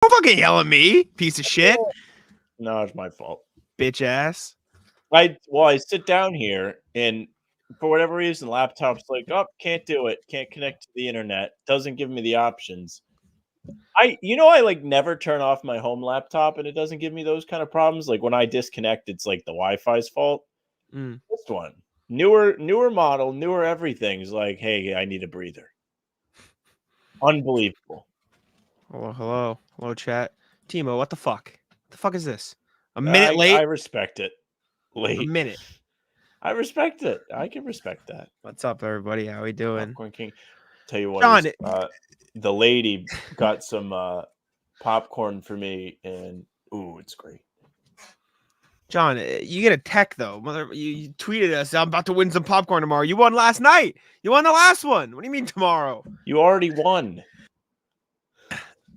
Don't fucking yell at me, piece of shit. No, it's my fault. Bitch ass. I sit down here and for whatever reason, laptop's like, oh, can't do it. Can't connect to the internet. Doesn't give me the options. I like never turn off my home laptop and it doesn't give me those kind of problems. Like when I disconnect, it's like the Wi-Fi's fault. This one, newer model, newer everything's like, hey, I need a breather. Unbelievable. Hello, chat. Timo, what the fuck? What the fuck is this? A minute late? I respect it. Late. A minute. I respect it. I can respect that. What's up, everybody? How we doing? Popcorn King. Tell you what, John, the lady got some popcorn for me, and it's great. John, you get a tech though. You tweeted us, I'm about to win some popcorn tomorrow. You won last night. You won the last one. What do you mean tomorrow? You already won.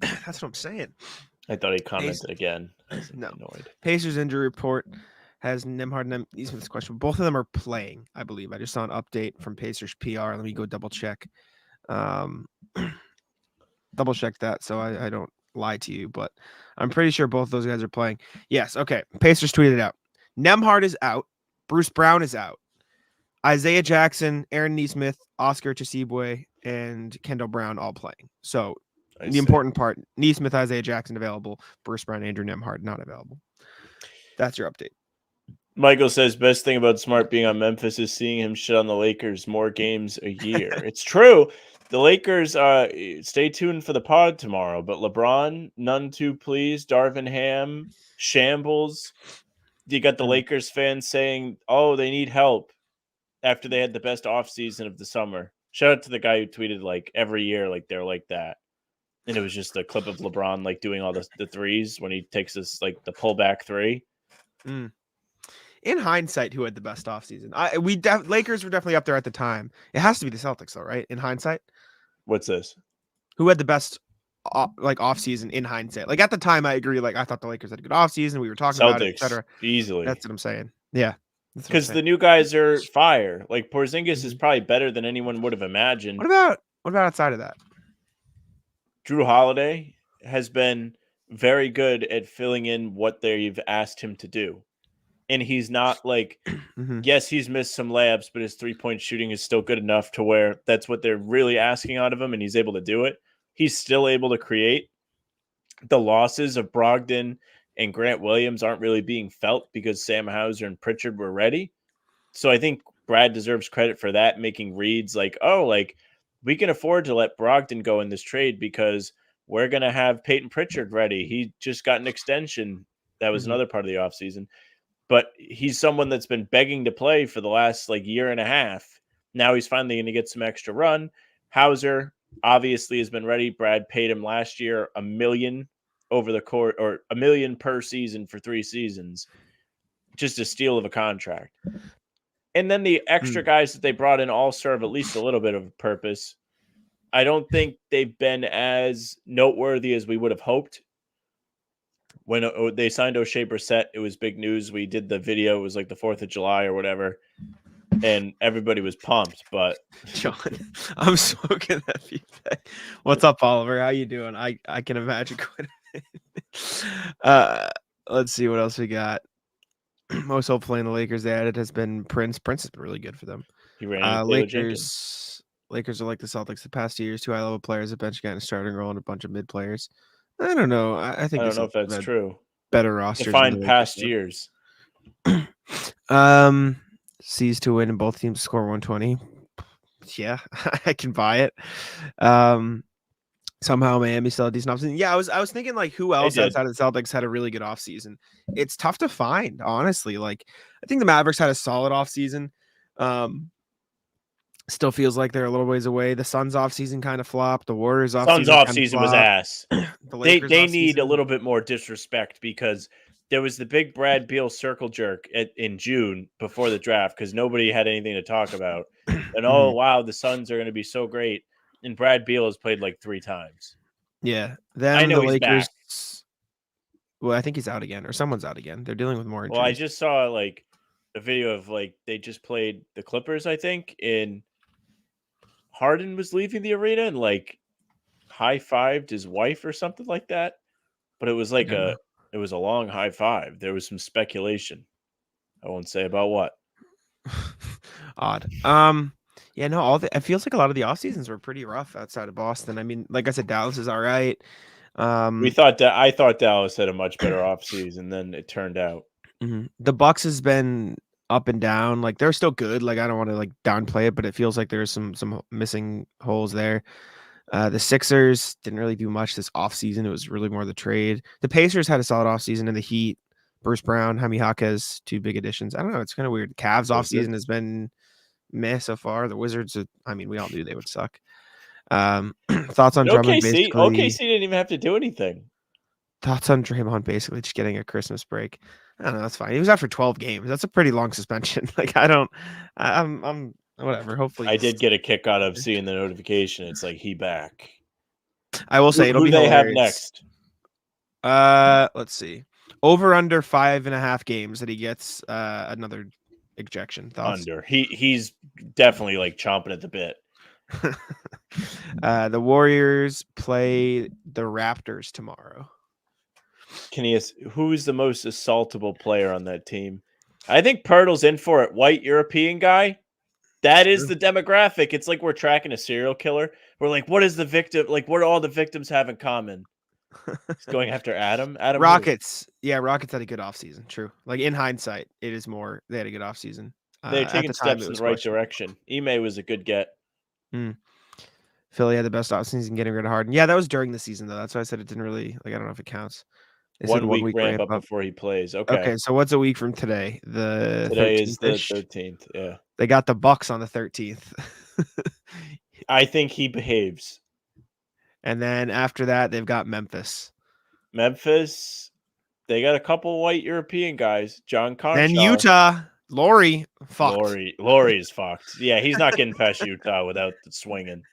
That's what I'm saying. I thought he commented again. No. Annoyed. Pacers injury report has Nembhard and Neesmith's question. Both of them are playing, I believe. I just saw an update from Pacers PR. Let me go double check. Double check that so I don't lie to you, but I'm pretty sure both those guys are playing. Yes, okay. Pacers tweeted out. Nembhard is out. Bruce Brown is out. Isaiah Jackson, Aaron Neesmith, Oscar Tshiebwe, and Kendall Brown all playing. So the important part, Neesmith, Isaiah Jackson available. Bruce Brown, Andrew Nembhard not available. That's your update. Michael says, best thing about Smart being on Memphis is seeing him shit on the Lakers more games a year. It's true. The Lakers, stay tuned for the pod tomorrow, but LeBron, none too pleased. Darvin Ham, shambles. You got the Lakers fans saying, oh, they need help after they had the best offseason of the summer. Shout out to the guy who tweeted like every year, like they're like that. And it was just a clip of LeBron like doing all the threes when he takes this like the pullback three. In hindsight, who had the best offseason? Lakers were definitely up there at the time. It has to be the Celtics, though, right? In hindsight, what's this? Who had the best offseason in hindsight? Like at the time, I agree. Like I thought the Lakers had a good offseason. We were talking about it, etc. Easily. That's what I'm saying. Yeah, because the new guys are fire. Like Porzingis is probably better than anyone would have imagined. What about outside of that? Jrue Holiday has been very good at filling in what they've asked him to do. And he's not like, yes, he's missed some layups, but his 3-point shooting is still good enough to where that's what they're really asking out of him, and he's able to do it. He's still able to create. The losses of Brogdon and Grant Williams aren't really being felt because Sam Hauser and Pritchard were ready. So I think Brad deserves credit for that, making reads like, oh, like we can afford to let Brogdon go in this trade because we're going to have Peyton Pritchard ready. He just got an extension. That was another part of the offseason. But he's someone that's been begging to play for the last like year and a half. Now he's finally going to get some extra run. Hauser obviously has been ready. Brad paid him last year $1 million over the court, or $1 million per season for 3 seasons. Just a steal of a contract. And then the extra guys that they brought in all serve at least a little bit of a purpose. I don't think they've been as noteworthy as we would have hoped. When they signed O'Shea Brissett, it was big news. We did the video. It was like the 4th of July or whatever. And everybody was pumped. But John, I'm smoking that feedback. What's up, Oliver? How you doing? I can imagine quite a bit. Let's see what else we got. Most hopefully in the Lakers they added has been Prince. Prince has been really good for them. He ran Lakers are like the Celtics the past 2 years. 2 high-level players, a bench guy and a starting role, and a bunch of mid players. I don't know. I think I don't know if that's true. Better rosters. Define past years. C's to win and both teams score 120. Yeah, I can buy it. Somehow Miami still had a decent offseason. Yeah, I was thinking like who else outside of the Celtics had a really good offseason. It's tough to find, honestly. Like I think the Mavericks had a solid offseason. Still feels like they're a little ways away. The Suns offseason kind of flopped. The Warriors offseason was ass. They need a little bit more disrespect because there was the big Brad Beal circle jerk in June before the draft because nobody had anything to talk about. And oh wow, the Suns are going to be so great. And Brad Beal has played like 3 times. Yeah, I know he's Lakers. back. Well, I think he's out again, or someone's out again. They're dealing with more injuries. Well, I just saw like a video of like they just played the Clippers, I think, and Harden was leaving the arena and like high-fived his wife or something like that. but it was like it was a long high five. There was some speculation. I won't say about what. Odd. Yeah, no, it feels like a lot of the off seasons were pretty rough outside of Boston. I mean, like I said, Dallas is all right. I thought Dallas had a much better offseason than it turned out. The Bucks has been up and down. Like they're still good. Like I don't want to like downplay it, but it feels like there's some missing holes there. The Sixers didn't really do much this offseason. It was really more the trade. The Pacers had a solid offseason, and the Heat, Bruce Brown, Jaime Jaquez, 2 big additions. I don't know. It's kind of weird. The Cavs offseason has been meh so far. The Wizards, I mean, we all knew they would suck. Thoughts on Drummond basically. OKC didn't even have to do anything. Thoughts on Draymond basically just getting a Christmas break. I don't know. That's fine. He was out for 12 games. That's a pretty long suspension. Like I'm whatever. Hopefully I did get a kick out of seeing the notification. It's like he back. I will say who they have next. Let's see. Over under 5.5 games that he gets another ejection. Thoughts? Under. He's definitely like chomping at the bit. The Warriors play the Raptors tomorrow. Who's the most assaultable player on that team? I think Pirtle's in for it. White European guy. That is the demographic. It's like we're tracking a serial killer. We're like, what is the victim? Like, what do all the victims have in common? He's going after Adam. Rockets. Yeah, Rockets had a good offseason. True. Like in hindsight, it is more they had a good offseason. They're taking steps in the right direction. Ime was a good get. Philly had the best offseason getting rid of Harden. Yeah, that was during the season though. That's why I said it didn't really I don't know if it counts. One week ramp up before he plays. Okay. So what's a week from today? Today is the 13th. Yeah. They got the Bucks on the 13th. I think he behaves. And then after that, they've got Memphis. They got a couple white European guys. John Conchar. Then Utah. Laurie fucked. Laurie is fucked. Yeah, he's not getting past Utah without the swinging.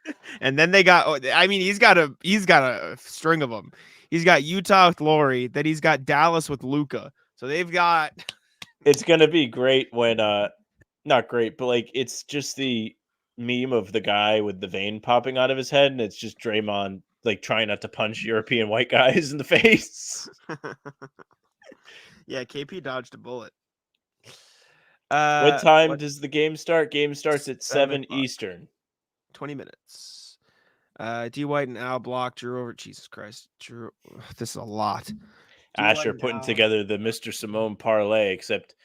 And then they got. I mean, he's got a string of them. He's got Utah with Laurie. Then he's got Dallas with Luka. So they've got. It's gonna be great when not great, but like it's just the meme of the guy with the vein popping out of his head, and it's just Draymond like trying not to punch European white guys in the face. Yeah, KP dodged a bullet. What time does the game start? Game starts at 7 Eastern. 20 minutes. D White and Al block Jrue over. Jesus Christ, Jrue. This is a lot. Asher putting together the Mr. Simone parlay, except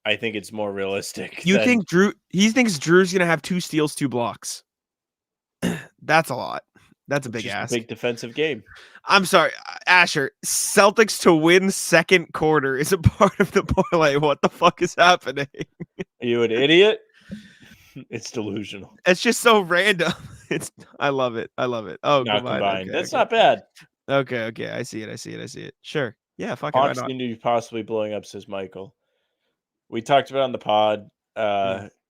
I think it's more realistic. You think Jrue? He thinks Drew's gonna have 2 steals, 2 blocks. That's a lot. That's a big ask. Big defensive game. I'm sorry, Asher. Celtics to win second quarter is a part of the parlay. What the fuck is happening? Are you an idiot? It's delusional. It's just so random. I love it. Oh, not combined. Okay, That's not bad. Okay. I see it. Sure. Yeah, fuck it. Hawks seem to be possibly blowing up, says Michael. We talked about it on the pod,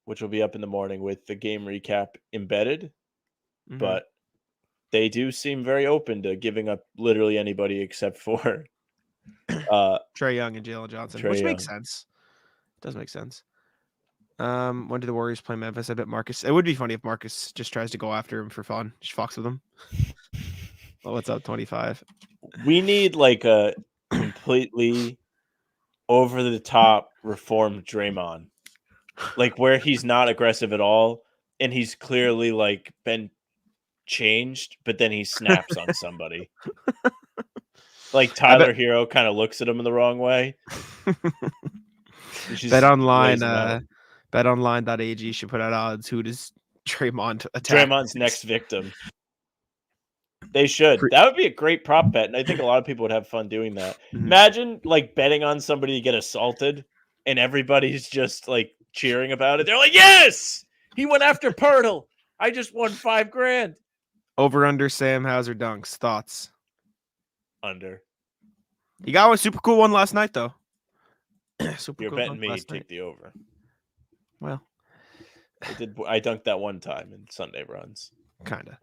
which will be up in the morning with the game recap embedded, but they do seem very open to giving up literally anybody except for Trae Young and Jalen Johnson, which makes sense. It does make sense. When do the Warriors play Memphis? I bet Marcus. It would be funny if Marcus just tries to go after him for fun, just fucks with him. Well, what's up, 25? We need like a completely over the top reformed Draymond, like where he's not aggressive at all, and he's clearly like been changed, but then he snaps on somebody. Like Tyler Hero kind of looks at him in the wrong way. BetOnline.ag should put out odds. Who does Draymond attack? Draymond's next victim. They should. That would be a great prop bet, and I think a lot of people would have fun doing that. Imagine like betting on somebody to get assaulted, and everybody's just like cheering about it. They're like, "Yes, he went after Pirtle. I just won $5,000." Over under Sam Hauser dunks. Thoughts? Under. He got a super cool one last night, though. You're betting me take the over. Well, I dunked that one time in Sunday runs. Kinda.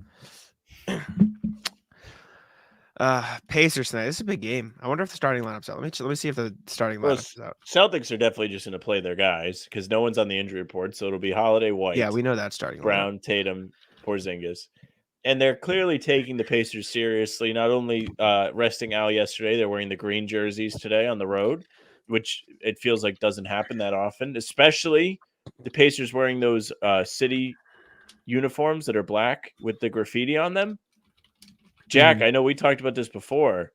Pacers tonight. This is a big game. I wonder if the starting lineup's out. Let me see if the starting lineup's out. Celtics are definitely just going to play their guys because no one's on the injury report, so it'll be Holiday, White. Yeah, we know that starting Brown, lineup. Tatum, Porzingis. And they're clearly taking the Pacers seriously. Not only resting Al yesterday, they're wearing the green jerseys today on the road, which it feels like doesn't happen that often, especially the Pacers wearing those city uniforms that are black with the graffiti on them. Jack, I know we talked about this before.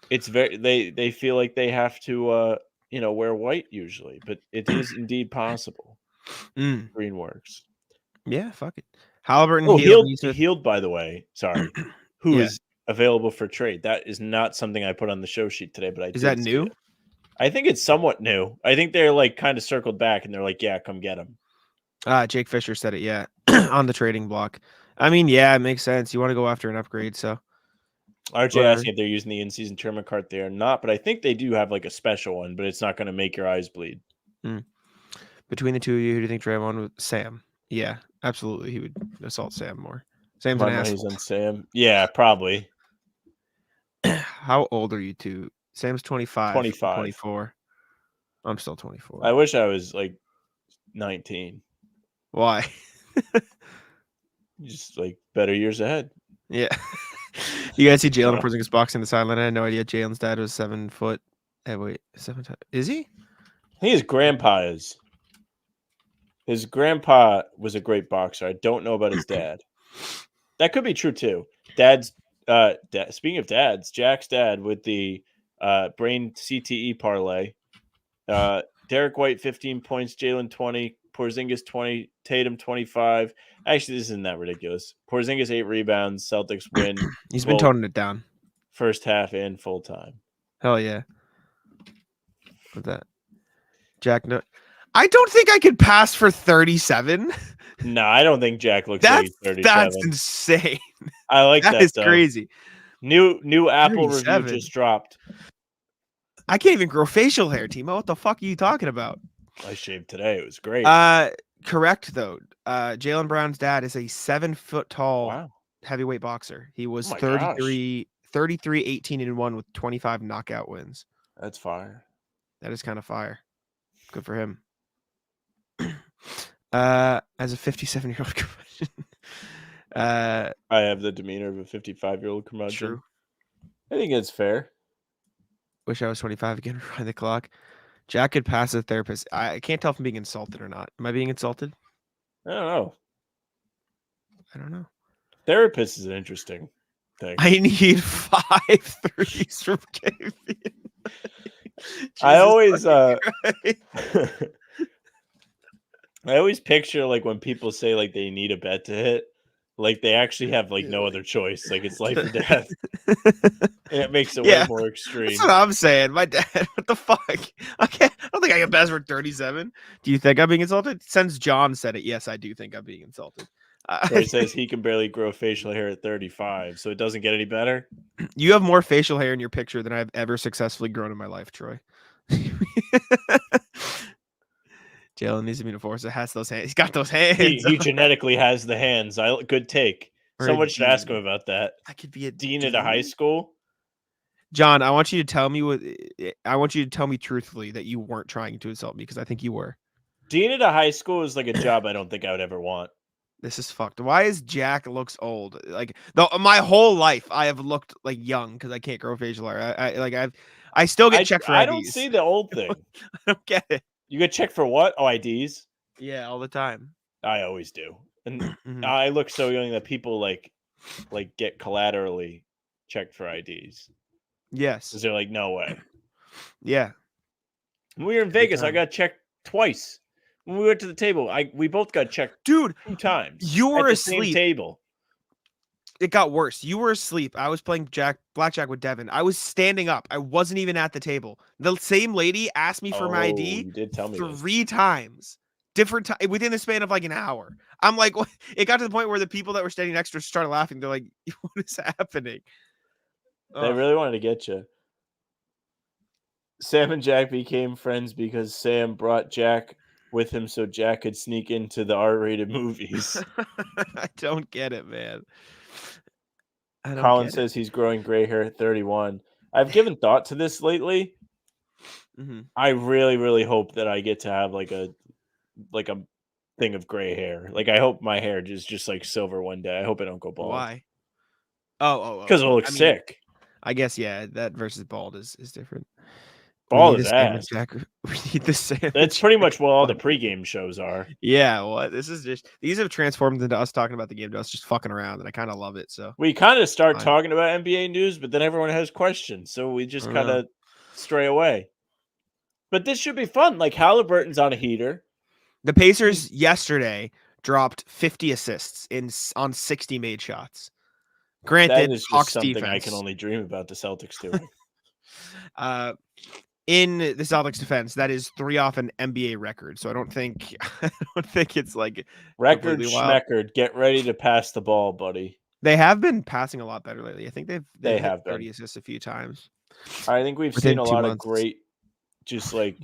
It's they feel like they have to wear white usually, but it is indeed possible. Green works. Yeah, fuck it. Haliburton healed, by the way. Sorry. Who is available for trade? That is not something I put on the show sheet today, but is that new? I think it's somewhat new. I think they're like kind of circled back and they're like, yeah, come get him. Jake Fisher said it, yeah, on the trading block. I mean, yeah, it makes sense. You want to go after an upgrade, so. RJ asking if they're using the in-season tournament card. They are not, but I think they do have like a special one, but it's not going to make your eyes bleed. Between the two of you, who do you think Draymond would? Sam. Yeah, absolutely. He would assault Sam more. Sam's an asshole. On Sam. Yeah, probably. How old are you two? Sam's 25. 25. 24. I'm still 24. I wish I was like 19. Why? Just like better years ahead. Yeah. You guys see Jalen and Porzingis boxing the sideline? I had no idea Jalen's dad was 7 foot. Hey, wait, 7. Is he? I think his grandpa is. His grandpa was a great boxer. I don't know about his dad. That could be true too. Speaking of dads, Jack's dad with the brain CTE parlay. Derek White 15 points, Jalen 20, Porzingis 20, Tatum 25. Actually, this isn't that ridiculous. Porzingis 8 rebounds, Celtics win. He's been toning it down. First half and full time. Hell yeah. With that. Jack, no. I don't think I could pass for 37. No, I don't think Jack looks like he's 37. That's insane. I like that. That is crazy. New Apple 37. Review just dropped. I can't even grow facial hair, Timo. What the fuck are you talking about? I shaved today. It was great. Correct though. Jaylen Brown's dad is a 7 foot tall heavyweight boxer. He was 33, 18-1 with 25 knockout wins. That's fire. That is kind of fire. Good for him. As a 57-year-old curmudgeon. I have the demeanor of a 55-year-old curmudgeon. True. I think it's fair. Wish I was 25 again. Run the clock. Jack could pass a therapist. I can't tell if I'm being insulted or not. Am I being insulted? I don't know. Therapist is an interesting thing. I need 5 threes from KV. I always I always picture like when people say like they need a bet to hit, like they actually have like no other choice. Like it's life or death. And it makes it way more extreme. That's what I'm saying. My dad, what the fuck? I don't think I can pass for 37. Do you think I'm being insulted? Since John said it, yes, I do think I'm being insulted. He says he can barely grow facial hair at 35, so it doesn't get any better. You have more facial hair in your picture than I've ever successfully grown in my life, Troy. Jalen needs to be enforced. It has those hands. He's got those hands. He genetically has the hands. Good take. Someone should ask him about that. I could be a dean at a high school. John, I want you to tell me truthfully that you weren't trying to insult me because I think you were. Dean at a high school is like a job I don't think I would ever want. This is fucked. Why is Jack looks old? Like my whole life I have looked like young because I can't grow facial hair. I still get checked for IDs. I don't see the old thing. I don't get it. You get checked for what? Oh, IDs? Yeah, all the time. I always do. And I look so young that people like get collaterally checked for IDs. Yes. Because they're like, no way. Yeah. When we were in Vegas, I got checked twice. When we went to the table, we both got checked 2 times. You were at the asleep. Same table. It got worse. You were asleep. I was playing blackjack with Devin. I was standing up. I wasn't even at the table. The same lady asked me for my ID. You did tell me 3 times. Different time within the span of like an hour. I'm like, what? It got to the point where the people that were standing next to us started laughing. They're like, what is happening? They really wanted to get you. Sam and Jack became friends because Sam brought Jack with him so Jack could sneak into the R-rated movies. I don't get it, man. Colin says he's growing gray hair at 31. I've given thought to this lately. Mm-hmm. I really, really hope that I get to have like a thing of gray hair. Like, I hope my hair is just like silver one day. I hope I don't go bald. Why? Oh. Because it'll look I mean, sick. I guess that versus bald is different. We Bald need a is sandwich ass. jack. We need the sandwich. That's pretty much what all the jack. pregame shows are. Yeah, what this is just these have transformed into us talking about the game to us just fucking around, and I kind of love it. So We kind of start fine. talking about NBA news, but then everyone has questions, so we just kind of stray away. But this should be fun. Like, Haliburton's on a heater. The Pacers yesterday dropped 50 assists on 60 made shots. Granted, That is just Hawks something defense. I can only dream about the Celtics doing. In the Celtics defense, that is 3 off an NBA record. So I don't think it's like Record completely wild. schmeckard. Get ready to pass the ball, buddy. They have been passing a lot better lately. I think they've They hit have 30 been. assists a few times. I think we've within seen a 2 lot months. of great, just like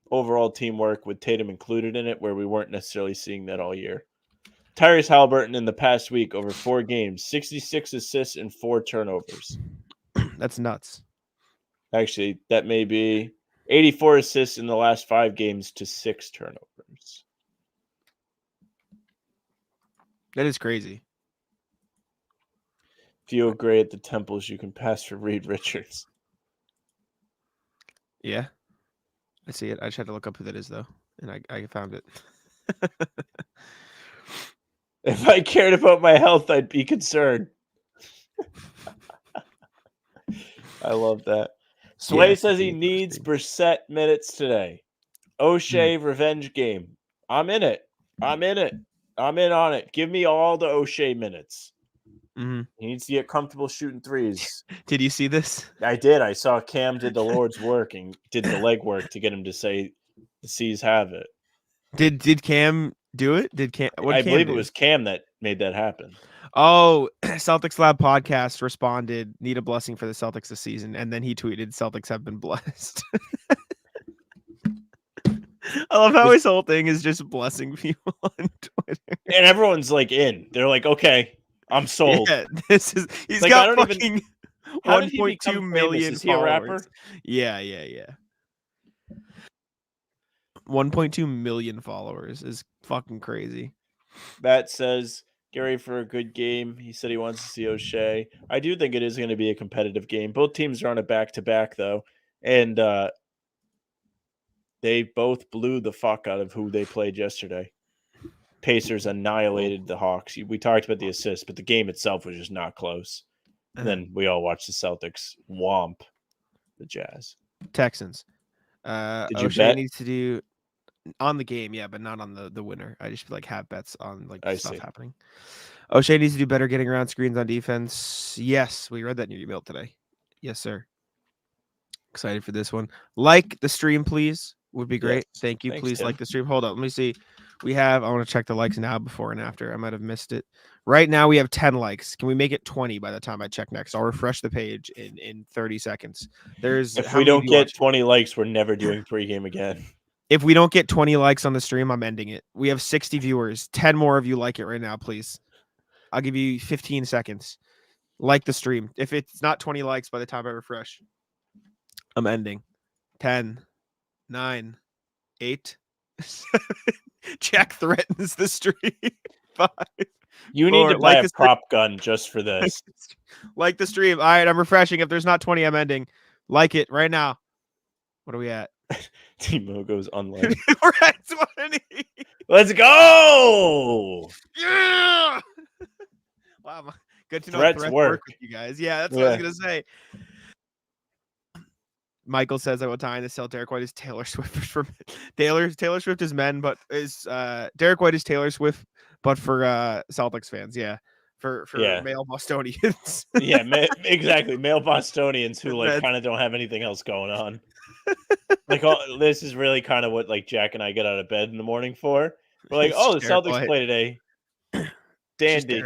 overall teamwork with Tatum included in it, where we weren't necessarily seeing that all year. Tyrese Haliburton in the past week over 4 games, 66 assists and 4 turnovers. That's nuts. Actually, that may be 84 assists in the last 5 games to 6 turnovers. That is crazy. Feel great at the Temples. You can pass for Reed Richards. Yeah. I see it. I just had to look up who that is, though. And I found it. If I cared about my health, I'd be concerned. I love that. Sway says he needs Brissett minutes today. O'Shea revenge game. I'm in it. I'm in on it. Give me all the O'Shea minutes. Mm-hmm. He needs to get comfortable shooting threes. Did you see this? I did. I saw Cam did the Lord's work and did the legwork to get him to say the C's have it. Did Cam do it? I believe it was Cam that made that happen. Oh, Celtics Lab podcast responded, need a blessing for the Celtics this season. And then he tweeted, Celtics have been blessed. I love how his whole thing is just blessing people on Twitter. And everyone's like in. They're like, okay, I'm sold. Yeah, he's like, got fucking 1.2 million Is he a rapper? Yeah. 1.2 million followers is fucking crazy. That says, get ready for a good game. He said he wants to see O'Shea. I do think it is going to be a competitive game. Both teams are on a back-to-back, though. And they both blew the fuck out of who they played yesterday. Pacers annihilated the Hawks. We talked about the assists, but the game itself was just not close. And then we all watched the Celtics whomp the Jazz. Texans. Did you O'Shea bet? needs to do on the game, yeah, but not on the winner. I just like have bets on like stuff happening. O'Shea needs to do better getting around screens on defense. Yes, we read that in your email today. Yes, sir. Excited for this one. Like the stream, please. Would be great. Yes. Thank you. Thanks, please Tim. Like the stream. Hold on. Let me see. I want to check the likes now, before and after. I might have missed it. Right now we have 10 likes. Can we make it 20 by the time I check next? I'll refresh the page in 30 seconds. If we don't get 20 likes, we're never doing pregame again. If we don't get 20 likes on the stream, I'm ending it. We have 60 viewers. 10 more of you like it right now, please. I'll give you 15 seconds. Like the stream. If it's not 20 likes by the time I refresh, I'm ending. 10, 9, 8, 7. Jack threatens the stream. 5. You need to buy a prop gun just for this. Like the stream. All right, I'm refreshing. If there's not 20, I'm ending. Like it right now. What are we at? Timo goes unliked. We're at 20. Let's go. Yeah. Wow. Good to know threats work with you guys. Yeah, that's what I was going to say. Michael says I will tie in to sell Derek White as Taylor Swift for Taylor Swift is men, but is Derek White is Taylor Swift, but for Celtics fans, for male Bostonians. Exactly, male Bostonians who like kind of don't have anything else going on. Like this is really kind of what like Jack and I get out of bed in the morning for. We're like, the Celtics play today. Dandy.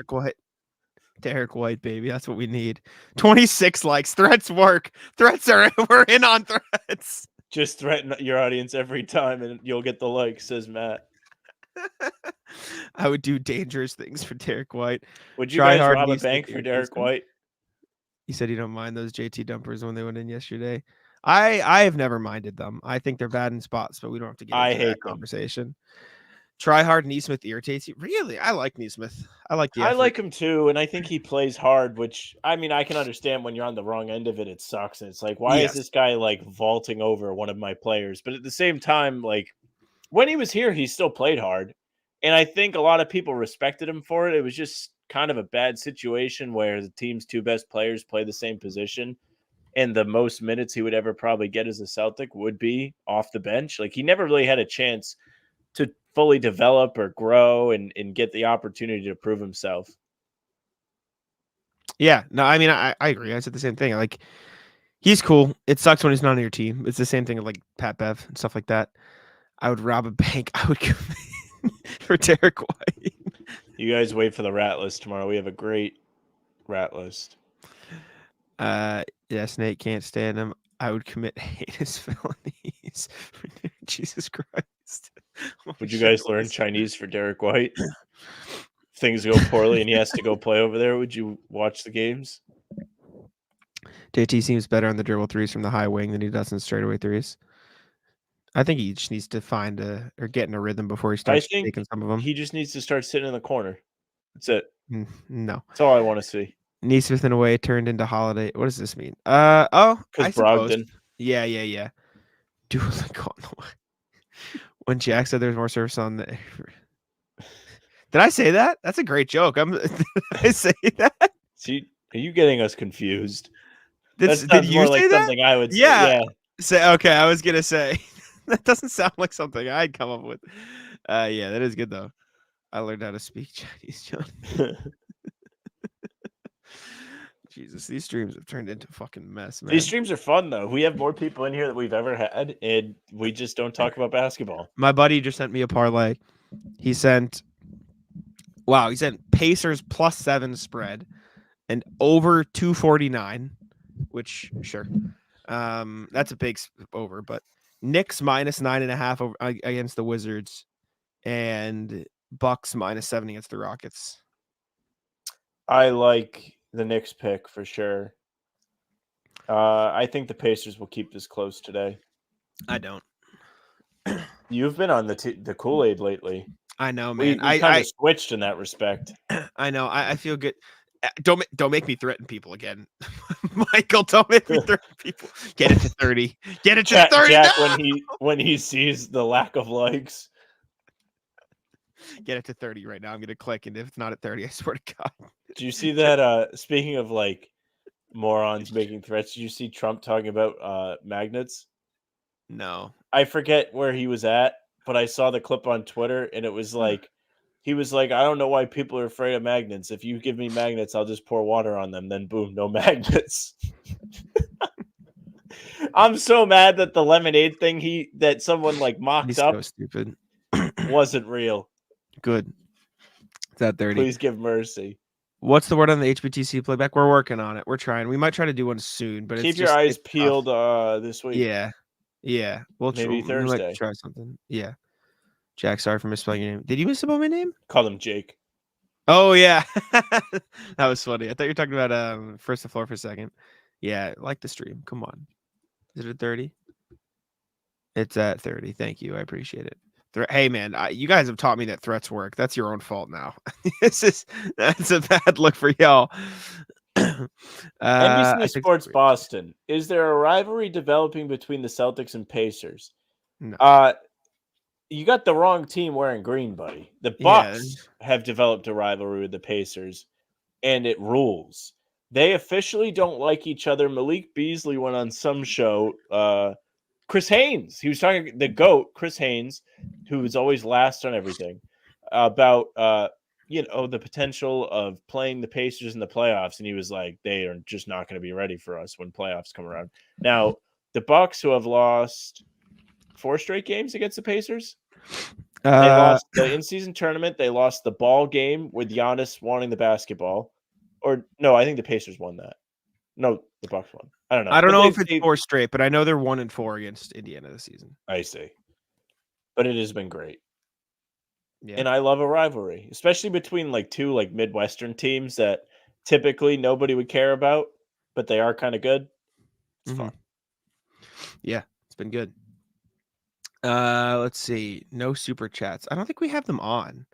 Derek White, baby. That's what we need. 26 likes. Threats work. We're in on threats. Just threaten your audience every time and you'll get the likes, says Matt. I would do dangerous things for Derek White. Would you guys rob a bank for Derek White? You said you don't mind those JT dumpers when they went in yesterday. I have never minded them. I think they're bad in spots, but we don't have to get into that conversation. Try hard Neesmith irritates you. Really? I like Neesmith. I like the I effort. like him too, and I think he plays hard, which I mean I can understand when you're on the wrong end of it, it sucks. And it's like, why is Yes. this guy like vaulting over one of my players? But at the same time, like when he was here, he still played hard. And I think a lot of people respected him for it. It was just kind of a bad situation where the team's two best players play the same position. And the most minutes he would ever probably get as a Celtic would be off the bench. Like he never really had a chance to fully develop or grow and get the opportunity to prove himself. Yeah. No, I mean, I agree. I said the same thing. Like, he's cool. It sucks when he's not on your team. It's the same thing with like Pat Bev and stuff like that. I would rob a bank. I would go for Derek White. You guys wait for the rat list tomorrow. We have a great rat list. Yes, Nate can't stand him. I would commit heinous felonies. Jesus Christ. Would you guys learn Chinese for Derek White? Things go poorly and he has to go play over there. Would you watch the games? JT seems better on the dribble threes from the high wing than he does in straightaway threes. I think he just needs to find or get in a rhythm before he starts taking some of them. He just needs to start sitting in the corner. That's it. No. That's all I want to see. Neesmith in a way turned into Holiday. What does this mean? Because Brogdon. Yeah. Dude, like on the way. When Jack said there's more surface on the. Did I say that? That's a great joke. Did I say that? See, are you getting us confused? Did you say like that? Something I would say. Yeah. Say okay. I was gonna say that doesn't sound like something I'd come up with. Yeah, that is good though. I learned how to speak Chinese, John. Jesus, these streams have turned into a fucking mess, man. These streams are fun though. We have more people in here that we've ever had, and we just don't talk about basketball. My buddy just sent me a parlay. He sent Pacers +7 spread and over 249, which sure. That's a big over, but Knicks -9.5 against the Wizards and Bucks -7 against the Rockets. I like the Knicks pick for sure. I think the Pacers will keep this close today. I don't. You've been on the Kool-Aid lately. I know, man. We kind of switched in that respect. I know. I feel good. Don't make me threaten people again, Michael. Don't make me threaten people. Get it to 30. Get it to 30. Jack, when he sees the lack of likes. Get it to 30 right now. I'm gonna click, and if it's not at 30, I swear to God. Do you see that? Speaking of like morons making threats, did you see Trump talking about magnets? No, I forget where he was at, but I saw the clip on Twitter, and it was like he was like, "I don't know why people are afraid of magnets. If you give me magnets, I'll just pour water on them. Then boom, no magnets." I'm so mad that the lemonade thing that someone like mocked up so stupid wasn't real. Good. It's at 30. Please give mercy. What's the word on the HBTC playback? We're working on it. We're trying. We might try to do one soon, but keep your eyes peeled this week. Yeah. We'll maybe Thursday. We might try something. Yeah. Jack, sorry for misspelling your name. Did you misspell my name? Call him Jake. Oh yeah. That was funny. I thought you were talking about First the Floor for a second. Yeah, like the stream. Come on. Is it at 30? It's at 30. Thank you. I appreciate it. Hey man, you guys have taught me that threats work. That's your own fault now. That's a bad look for y'all. NBC Sports Boston. Is there a rivalry developing between the Celtics and Pacers? No. You got the wrong team wearing green, buddy. The Bucks have developed a rivalry with the Pacers, and it rules. They officially don't like each other. Malik Beasley went on some show. Chris Haynes, he was talking the GOAT, Chris Haynes, who was always last on everything, about the potential of playing the Pacers in the playoffs, and he was like, they are just not going to be ready for us when playoffs come around. Now, the Bucks, who have lost 4 straight games against the Pacers, they lost the in-season tournament. They lost the ball game with Giannis wanting the basketball. Or no, I think the Pacers won that. No, the Bucks won. I don't know. I don't know if it's 4 straight, but I know they're 1-4 against Indiana this season. I see. But it has been great. Yeah. And I love a rivalry, especially between like two like Midwestern teams that typically nobody would care about, but they are kind of good. It's fun. Yeah, it's been good. Let's see. No super chats. I don't think we have them on.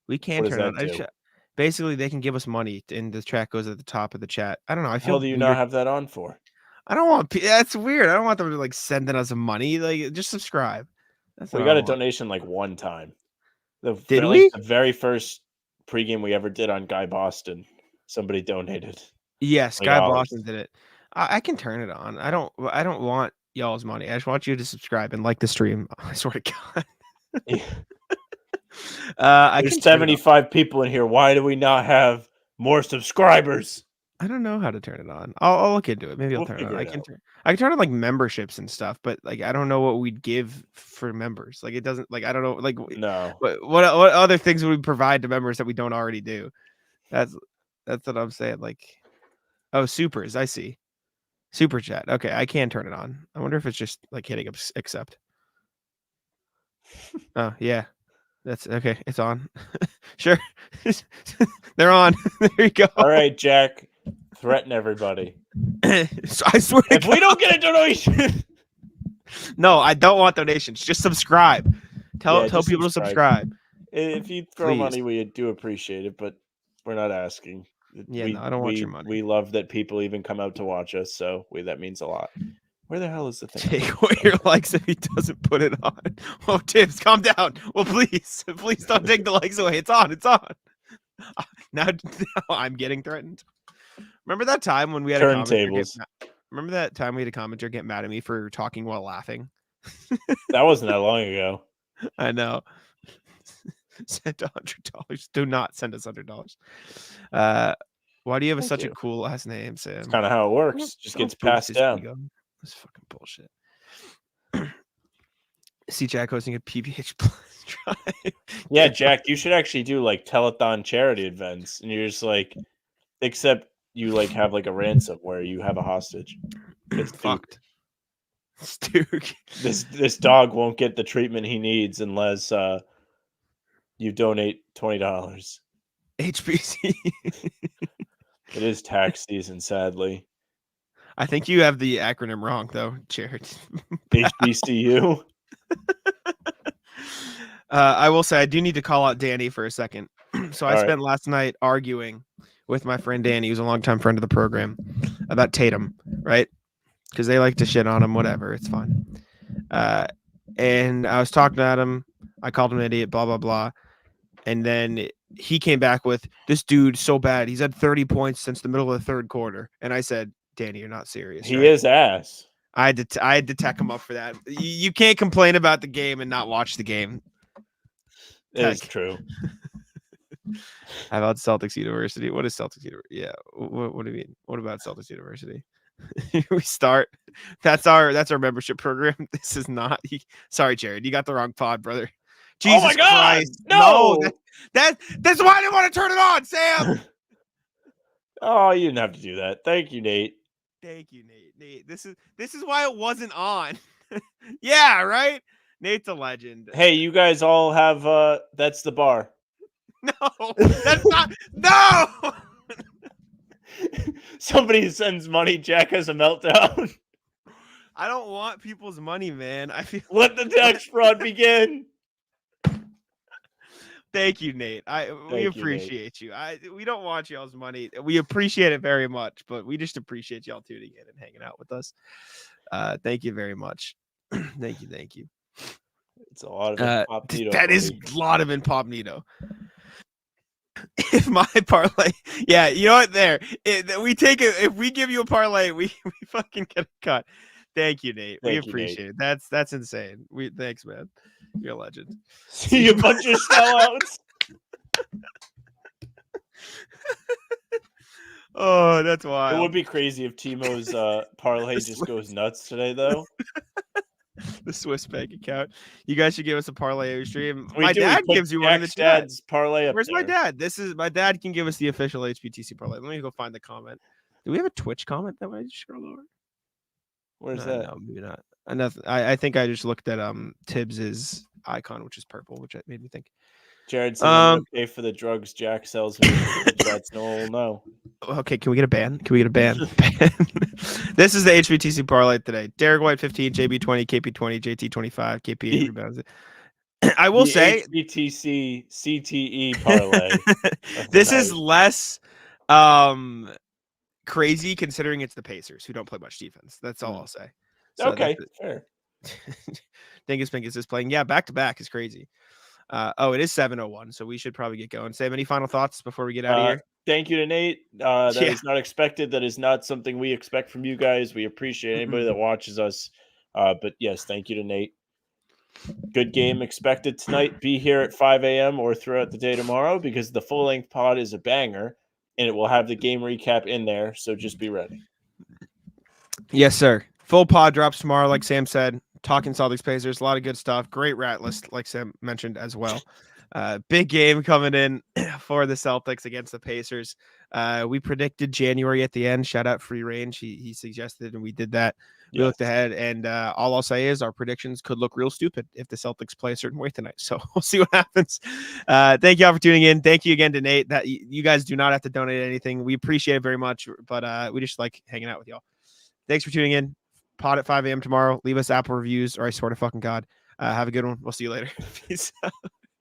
We can What does turn it that on. do? Basically, they can give us money, and the chat goes at the top of the chat. I don't know. I The hell feel do you not weird. have that on for? I don't want. That's weird. I don't want them to like sending us money. Like, just subscribe. That's what We I got a want. donation like one time. Did Like we? the very first pregame we ever did on Guy Boston, somebody donated Yes, Guy $20. Boston did it. I can turn it on. I don't want y'all's money. I just want you to subscribe and like the stream. I swear to God. Yeah. I There's can turn it on. 75 people in here. Why do we not have more subscribers? I don't know how to turn it on. I'll look into it. Maybe I'll We'll turn it on. figure it out. I can turn on like memberships and stuff, but like I don't know what we'd give for members. Like it doesn't like I don't know like No. what other things would we provide to members that we don't already do? That's what I'm saying. Like oh supers, I see. Super chat. Okay, I can turn it on. I wonder if it's just like hitting accept. Oh yeah. That's okay. It's on. Sure. They're on. There you go. All right, Jack. Threaten everybody. I swear to If we don't get a donation. No, I don't want donations. Just subscribe. Tell just people to subscribe. If you throw Please. money, we do appreciate it, but we're not asking. Yeah, no, I don't want your money. We love that people even come out to watch us, so that means a lot. Where the hell is the thing? Take away your likes if he doesn't put it on. Oh, Tibbs, calm down. Well, please don't take the likes away. It's on. It's on. Now I'm getting threatened. Remember that time when we had a commenter remember that time we had a commenter get mad at me for talking while laughing? That wasn't that long ago. I know. Send $100. Do not send us $100. Why do you have such a cool last name, Sam? That's kind of how it works. Just gets passed down. That's fucking bullshit. See Jack hosting a PBH Plus drive. Yeah, Jack, you should actually do like telethon charity events, and you're just like, except you like have like a ransom where you have a hostage. It's fucked. Duke. This dog won't get the treatment he needs unless you donate $20. HBC. It is tax season, sadly. I think you have the acronym wrong, though, Jared. HBCU. I will say I do need to call out Danny for a second. So I spent last night arguing with my friend Danny, who's a longtime friend of the program, about Tatum, right? Because they like to shit on him, whatever. It's fine. And I was talking at him. I called him an idiot, blah, blah, blah. And then he came back with, this dude's so bad. He's had 30 points since the middle of the third quarter. And I said, Danny, you're not serious. He is ass. I had to tech him up for that. You can't complain about the game and not watch the game. It's true. How about Celtics University? What is Celtics University? Yeah. What do you mean? What about Celtics University? We start. That's our membership program. This is not. Sorry, Jared. You got the wrong pod, brother. Jesus oh my God, Christ. No. That's why I didn't want to turn it on, Sam. Oh, you didn't have to do that. Thank you, Nate. Thank you, Nate. This is why it wasn't on. Yeah, right? Nate's a legend. Hey, you guys all have that's the bar. No, that's not. No. Somebody sends money, Jack has a meltdown. I don't want people's money, man. I feel let the tax fraud begin. Thank you, Nate. We appreciate you. We don't want y'all's money. We appreciate it very much, but we just appreciate y'all tuning in and hanging out with us. Thank you very much. Thank you. It's a lot of incognito. That is a lot of incognito. If my parlay, yeah, you know what? We take it. If we give you a parlay, we fucking get a cut. Thank you, Nate. We appreciate it. That's insane. Thanks, man. You're a legend. See a bunch of sellouts. Oh, that's wild. It would be crazy if Timo's parlay just goes nuts today, though. The Swiss bank account. You guys should give us a parlay stream. My dad gives you one in the chat. Parlay up Where's there. my dad? My dad can give us the official HBTC parlay. Let me go find the comment. Do we have a Twitch comment that I just scroll over? Where's that? No, maybe not. Enough. I think I just looked at Tibbs's icon, which is purple, which made me think. Jared says, "I'm gonna pay for the drugs Jack sells in the chats." No, no. Okay, can we get a ban? Can we get a ban? This is the HBTC parlay today. Derek White 15, JB 20, KP 20, JT 25, KP 8 rebounds. I will say HBTC CTE parlay. this is less crazy considering it's the Pacers who don't play much defense. That's all I'll say. So okay, fair. Dingus Pingus is playing. Yeah, back to back is crazy. It is 7:01, so we should probably get going. Sam, any final thoughts before we get out of here? Thank you to Nate. That is not expected. That is not something we expect from you guys. We appreciate anybody that watches us. But yes, thank you to Nate. Good game expected tonight. Be here at 5 a.m. or throughout the day tomorrow because the full-length pod is a banger, and it will have the game recap in there, so just be ready. Yes, sir. Full pod drops tomorrow, like Sam said. Talking Celtics Pacers, a lot of good stuff. Great rat list, like Sam mentioned as well. Big game coming in for the Celtics against the Pacers. We predicted January at the end. Shout out Free Range. He suggested, and we did that. We looked ahead, and all I'll say is our predictions could look real stupid if the Celtics play a certain way tonight. So we'll see what happens. Thank you all for tuning in. Thank you again to Nate. That you guys do not have to donate anything. We appreciate it very much, but we just like hanging out with y'all. Thanks for tuning in. Pod at 5 a.m. tomorrow. Leave us Apple reviews, or I swear to fucking God. Have a good one. We'll see you later. Peace out.